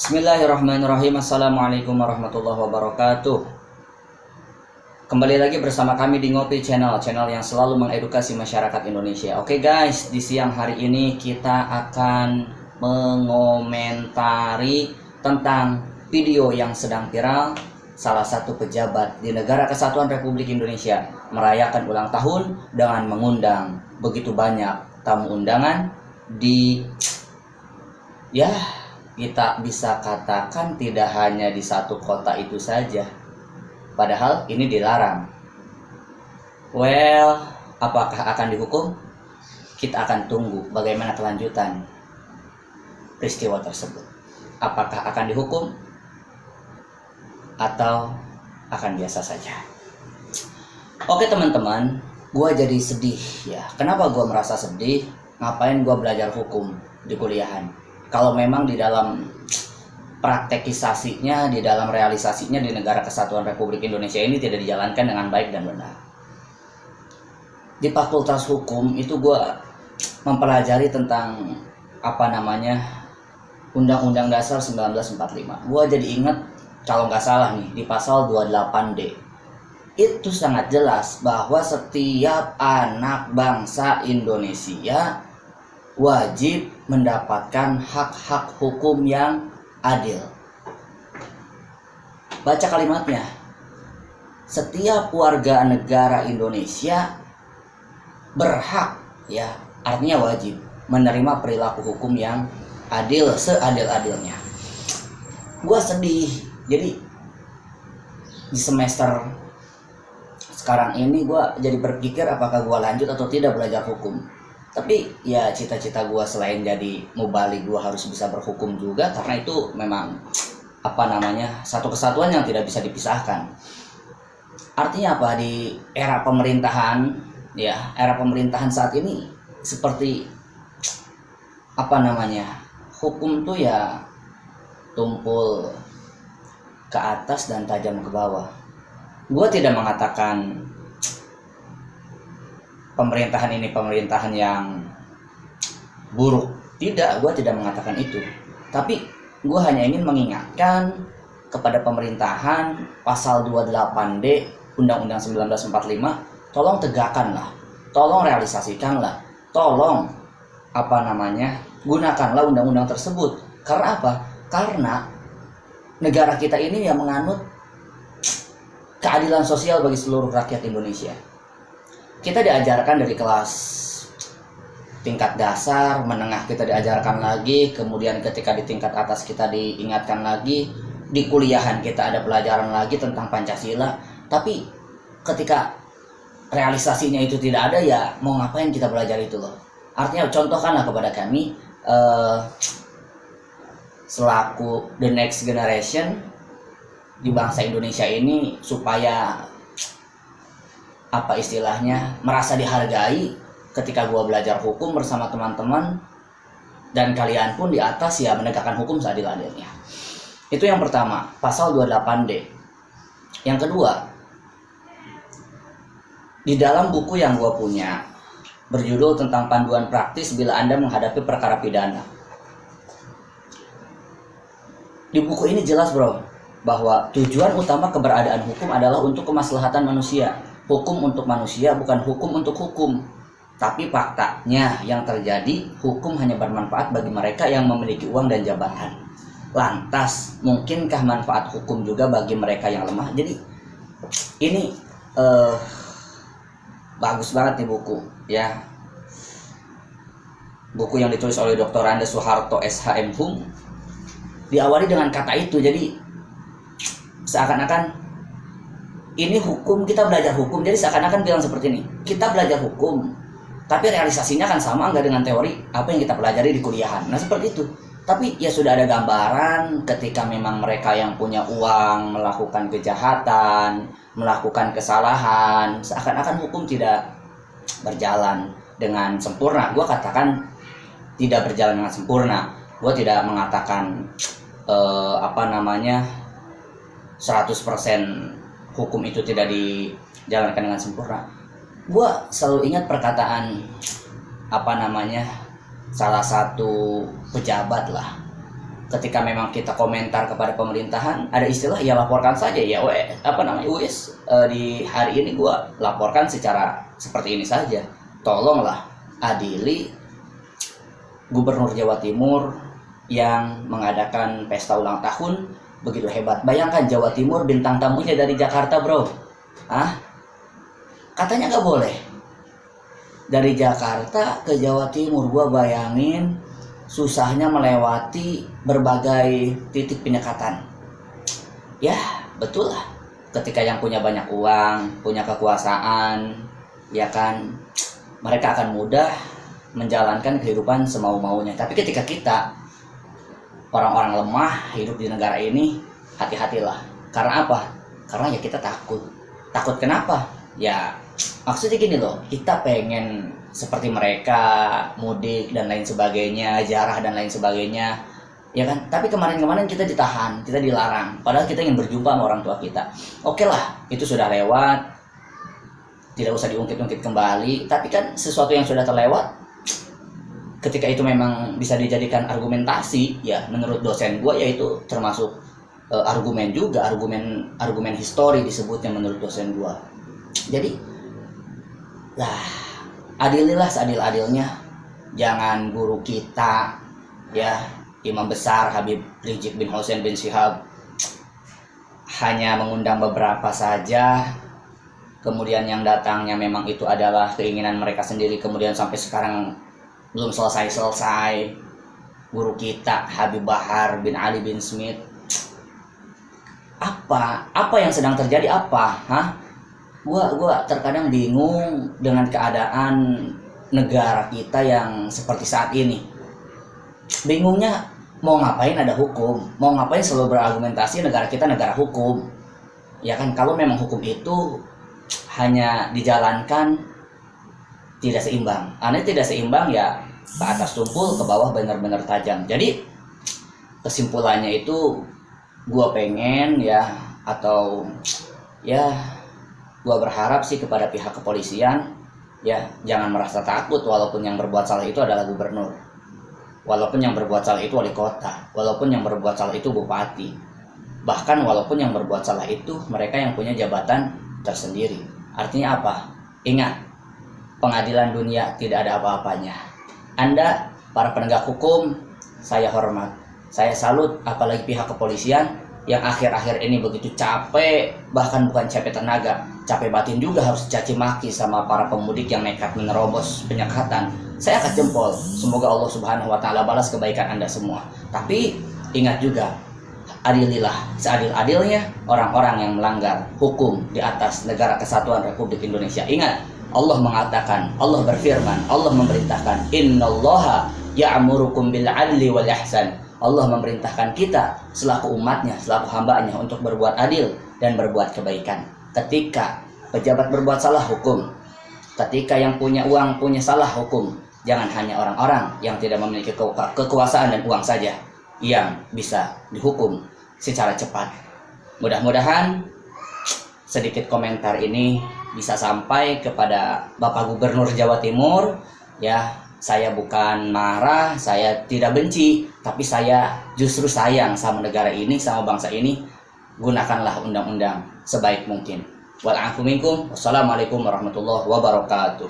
Bismillahirrahmanirrahim. Assalamualaikum warahmatullahi wabarakatuh. Kembali lagi bersama kami di Ngopi Channel yang selalu mengedukasi masyarakat Indonesia. Oke guys, di siang hari ini kita akan mengomentari tentang video yang sedang viral. Salah satu pejabat di Negara Kesatuan Republik Indonesia merayakan ulang tahun dengan mengundang begitu banyak tamu undangan di kita bisa katakan tidak hanya di satu kota itu saja. Padahal ini dilarang. Well, apakah akan dihukum? Kita akan tunggu bagaimana kelanjutan peristiwa tersebut. Apakah akan dihukum atau akan biasa saja? Oke teman-teman, gua jadi sedih ya. Kenapa gua merasa sedih? Ngapain gua belajar hukum di kuliahan? Kalau memang di dalam praktekisasinya, di dalam realisasinya di Negara Kesatuan Republik Indonesia ini tidak dijalankan dengan baik dan benar. Di Fakultas Hukum itu gue mempelajari tentang Undang-Undang Dasar 1945. Gue jadi ingat kalau nggak salah nih di pasal 28D itu sangat jelas bahwa setiap anak bangsa Indonesia wajib mendapatkan hak-hak hukum yang adil. Baca kalimatnya. Setiap warga negara Indonesia berhak, ya, artinya wajib menerima perilaku hukum yang adil seadil-adilnya. Gua sedih. Jadi di semester sekarang ini gua jadi berpikir apakah gua lanjut atau tidak belajar hukum. Tapi ya cita-cita gue selain jadi mubalik, gue harus bisa berhukum juga, karena itu memang satu kesatuan yang tidak bisa dipisahkan. Artinya apa? Di era pemerintahan, ya, era pemerintahan saat ini seperti hukum tuh ya tumpul ke atas dan tajam ke bawah. Gue tidak mengatakan pemerintahan ini pemerintahan yang buruk, gue tidak mengatakan itu, tapi gue hanya ingin mengingatkan kepada pemerintahan pasal 28D Undang-Undang 1945, tolong tegakkanlah, tolong realisasikanlah, tolong gunakanlah undang-undang tersebut. Karena apa? Karena negara kita ini yang menganut keadilan sosial bagi seluruh rakyat Indonesia. Kita diajarkan dari kelas tingkat dasar, menengah kita diajarkan lagi, kemudian ketika di tingkat atas kita diingatkan lagi, di kuliahan kita ada pelajaran lagi tentang Pancasila. Tapi ketika realisasinya itu tidak ada, ya mau ngapain kita belajar itu loh. Artinya contohkanlah kepada kami selaku the next generation di bangsa Indonesia ini, supaya merasa dihargai ketika gua belajar hukum bersama teman-teman, dan kalian pun di atas ya menegakkan hukum seadil-adilnya. Itu yang pertama, pasal 28D. Yang kedua, di dalam buku yang gua punya berjudul tentang panduan praktis bila Anda menghadapi perkara pidana. Di buku ini jelas bro, bahwa tujuan utama keberadaan hukum adalah untuk kemaslahatan manusia. Hukum untuk manusia, bukan hukum untuk hukum. Tapi faktanya yang terjadi, hukum hanya bermanfaat bagi mereka yang memiliki uang dan jabatan. Lantas, mungkinkah manfaat hukum juga bagi mereka yang lemah? Jadi ini bagus banget nih buku, ya. Buku yang ditulis oleh Dr. Andes Soeharto SHM Hum diawali dengan kata itu. Jadi seakan-akan ini hukum, kita belajar hukum, jadi seakan-akan bilang seperti ini, kita belajar hukum, tapi realisasinya kan sama nggak dengan teori apa yang kita pelajari di kuliahan. Nah seperti itu. Tapi ya sudah ada gambaran ketika memang mereka yang punya uang melakukan kejahatan, melakukan kesalahan, seakan-akan hukum tidak berjalan dengan sempurna. Gue katakan tidak berjalan dengan sempurna. Gue tidak mengatakan 100% hukum itu tidak dijalankan dengan sempurna. Gue selalu ingat perkataan salah satu pejabat lah ketika memang kita komentar kepada pemerintahan, ada istilah ya laporkan saja ya, US di hari ini gua laporkan secara seperti ini saja. Tolonglah adili Gubernur Jawa Timur yang mengadakan pesta ulang tahun begitu hebat. Bayangkan Jawa Timur bintang tamunya dari Jakarta, bro. Katanya nggak boleh. Dari Jakarta ke Jawa Timur, gua bayangin susahnya melewati berbagai titik penyekatan. Ya, betul lah. Ketika yang punya banyak uang, punya kekuasaan, ya kan, mereka akan mudah menjalankan kehidupan semau-maunya. Tapi ketika kita, orang-orang lemah, hidup di negara ini, hati-hatilah. Karena apa? Karena ya kita takut. Takut kenapa? Ya, maksudnya gini loh, kita pengen seperti mereka mudik dan lain sebagainya, ziarah dan lain sebagainya, ya kan? Tapi kemarin-kemarin kita ditahan, kita dilarang, padahal kita ingin berjumpa sama orang tua kita. Oke lah, itu sudah lewat, tidak usah diungkit-ungkit kembali. Tapi kan sesuatu yang sudah terlewat, ketika itu memang bisa dijadikan argumentasi, ya menurut dosen gue, yaitu termasuk argumen juga, argumen histori disebutnya menurut dosen gue. Jadi lah, adililah seadil-adilnya. Jangan guru kita, ya Imam Besar Habib Rizik bin Hussein bin Syihab, hanya mengundang beberapa saja, kemudian yang datangnya memang itu adalah keinginan mereka sendiri, kemudian sampai sekarang belum selesai-selesai. Guru kita Habib Bahar bin Ali bin Smith, apa yang sedang terjadi? Gua terkadang bingung dengan keadaan negara kita yang seperti saat ini. Bingungnya, mau ngapain ada hukum, mau ngapain selalu berargumentasi negara kita negara hukum, ya kan? Kalau memang hukum itu hanya dijalankan tidak seimbang, tidak seimbang, ya ke atas tumpul, ke bawah benar-benar tajam. Jadi kesimpulannya itu, gua pengen gua berharap sih kepada pihak kepolisian, ya jangan merasa takut walaupun yang berbuat salah itu adalah gubernur, walaupun yang berbuat salah itu wali kota, walaupun yang berbuat salah itu bupati, bahkan walaupun yang berbuat salah itu mereka yang punya jabatan tersendiri. Artinya apa? Ingat, pengadilan dunia tidak ada apa-apanya. Anda, para penegak hukum, saya hormat, saya salut, apalagi pihak kepolisian yang akhir-akhir ini begitu capek, bahkan bukan capek tenaga, capek batin juga, harus caci maki sama para pemudik yang nekat menerobos penyekatan. Saya angkat jempol, semoga Allah Subhanahu wa Ta'ala balas kebaikan Anda semua. Tapi ingat juga, adililah seadil-adilnya orang-orang yang melanggar hukum di atas negara kesatuan Republik Indonesia. Ingat, Allah mengatakan, Allah berfirman, Allah memerintahkan, innallaha ya'murukum bil 'adli wal ihsan. Allah memerintahkan kita selaku umatnya, selaku hambanya untuk berbuat adil dan berbuat kebaikan. Ketika pejabat berbuat salah, hukum. Ketika yang punya uang punya salah, hukum. Jangan hanya orang-orang yang tidak memiliki kekuasaan dan uang saja yang bisa dihukum secara cepat. Mudah-mudahan sedikit komentar ini bisa sampai kepada Bapak Gubernur Jawa Timur, ya. Saya bukan marah, saya tidak benci, tapi saya justru sayang sama negara ini, sama bangsa ini. Gunakanlah undang-undang sebaik mungkin. Wal afu minkum. Wassalamualaikum warahmatullahi wabarakatuh.